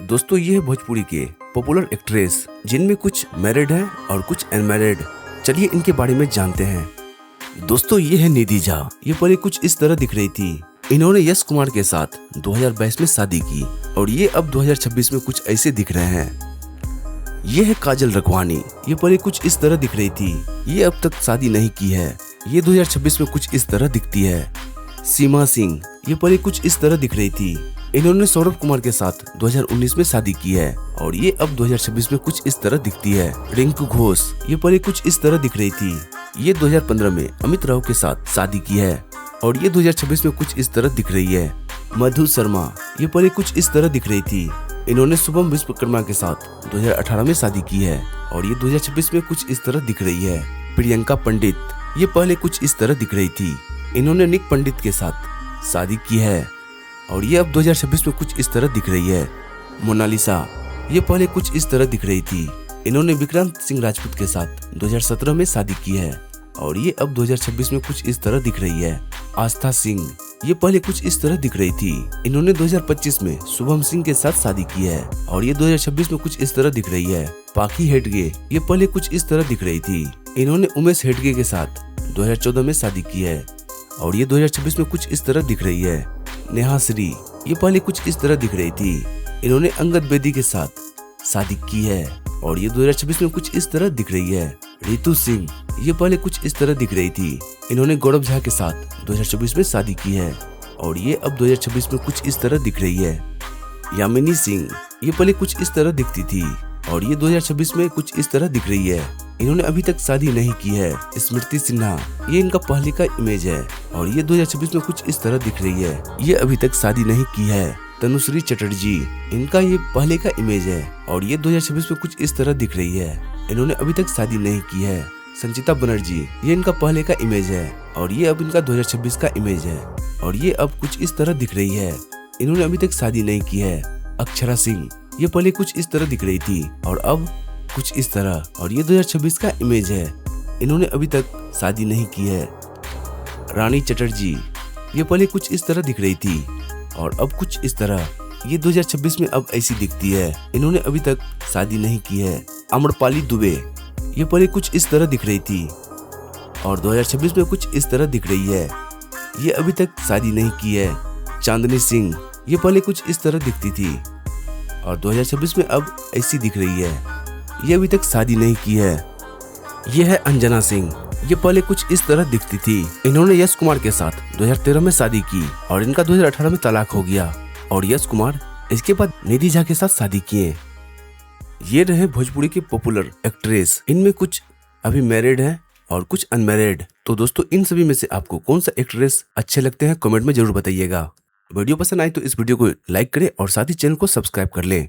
दोस्तों ये है भोजपुरी के पॉपुलर एक्ट्रेस जिनमें कुछ मैरिड हैं और कुछ अनमैरिड। चलिए इनके बारे में जानते हैं। दोस्तों ये है निधि झा। ये पहले कुछ इस तरह दिख रही थी। इन्होंने यश कुमार के साथ 2022 में शादी की और ये अब 2026 में कुछ ऐसे दिख रहे हैं। ये है काजल रखवानी। ये पहले कुछ इस तरह दिख रही थी। ये अब तक शादी नहीं की है। ये 2026 में कुछ इस तरह दिखती है। सीमा सिंह। ये पहले कुछ इस तरह दिख रही थी। इन्होंने सौरभ कुमार के साथ 2019 में शादी की है और ये अब 2026 में कुछ इस तरह दिखती है। रिंकू घोष। ये पहले कुछ इस तरह दिख रही थी। ये 2015 में अमित राव के साथ शादी की है और ये 2026 में कुछ इस तरह दिख रही है। मधु शर्मा। ये पहले कुछ इस तरह दिख रही थी। इन्होंने शुभम विश्वकर्मा के साथ 2018 में शादी की है और ये 2026 में कुछ इस तरह दिख रही है। प्रियंका पंडित। ये पहले कुछ इस तरह दिख रही थी। इन्होंने निक पंडित के साथ शादी की है और ये अब 2026 में कुछ इस तरह दिख रही है। मोनालिसा। ये पहले कुछ इस तरह दिख रही थी। इन्होंने विक्रांत सिंह राजपूत के साथ 2017 में शादी की है और ये अब 2026 में कुछ इस तरह दिख रही है। आस्था सिंह। ये पहले कुछ इस तरह दिख रही थी। इन्होंने 2025 में शुभम सिंह के साथ शादी की है और ये 2026 में कुछ इस तरह दिख रही है। पाखी हेडगे। ये पहले कुछ इस तरह दिख रही थी। इन्होंने उमेश हेडगे के साथ 2014 में शादी की है और ये 2026 में कुछ इस तरह दिख रही है। नेहा श्री। ये पहले कुछ इस तरह दिख रही थी। इन्होंने अंगद बेदी के साथ शादी की है और ये 2026 में कुछ इस तरह दिख रही है। रितु सिंह। ये पहले कुछ इस तरह दिख रही थी। इन्होंने गौरव झा के साथ 2024 में शादी की है और ये अब 2026 में कुछ इस तरह दिख रही है। यामिनी सिंह। ये पहले कुछ इस तरह दिखती थी और ये 2026 में कुछ इस तरह दिख रही है। इन्होंने अभी तक शादी नहीं की है। स्मृति सिन्हा। ये इनका पहले का इमेज है और ये 2026 में कुछ इस तरह दिख रही है। ये अभी तक शादी नहीं की है। तनुश्री चटर्जी। इनका ये पहले का इमेज है और ये 2026 में कुछ इस तरह दिख रही है। इन्होंने अभी तक शादी नहीं की है। संचिता बनर्जी। ये इनका पहले का इमेज है और ये अब इनका 2026 का इमेज है और ये अब कुछ इस तरह दिख रही है। इन्होंने अभी तक शादी नहीं की है। अक्षरा सिंह। ये पहले कुछ इस तरह दिख रही थी और अब कुछ इस तरह और ये 2026 का इमेज है। इन्होंने अभी तक शादी नहीं की है। रानी चटर्जी। ये पहले कुछ इस तरह दिख रही थी और अब कुछ इस तरह। ये 2026 में अब ऐसी दिखती है। इन्होंने अभी तक शादी नहीं की है। अमरपाली दुबे। ये पहले कुछ इस तरह दिख रही थी और 2026 में कुछ इस तरह दिख रही है। ये अभी तक शादी नहीं की है। चांदनी सिंह। ये पहले कुछ इस तरह दिखती थी और 2026 में अब ऐसी दिख रही है। ये अभी तक शादी नहीं की है। ये है अंजना सिंह। ये पहले कुछ इस तरह दिखती थी। इन्होंने यश कुमार के साथ 2013 में शादी की और इनका 2018 में तलाक हो गया और यश कुमार इसके बाद निधि झा के साथ शादी किए। ये रहे भोजपुरी की पॉपुलर एक्ट्रेस। इनमें कुछ अभी मैरिड हैं और कुछ अनमैरिड। तो दोस्तों इन सभी में से आपको कौन सा एक्ट्रेस अच्छे लगते हैं कमेंट में जरूर बताइएगा। वीडियो पसंद आए तो इस वीडियो को लाइक करें और साथ ही चैनल को सब्सक्राइब कर लें।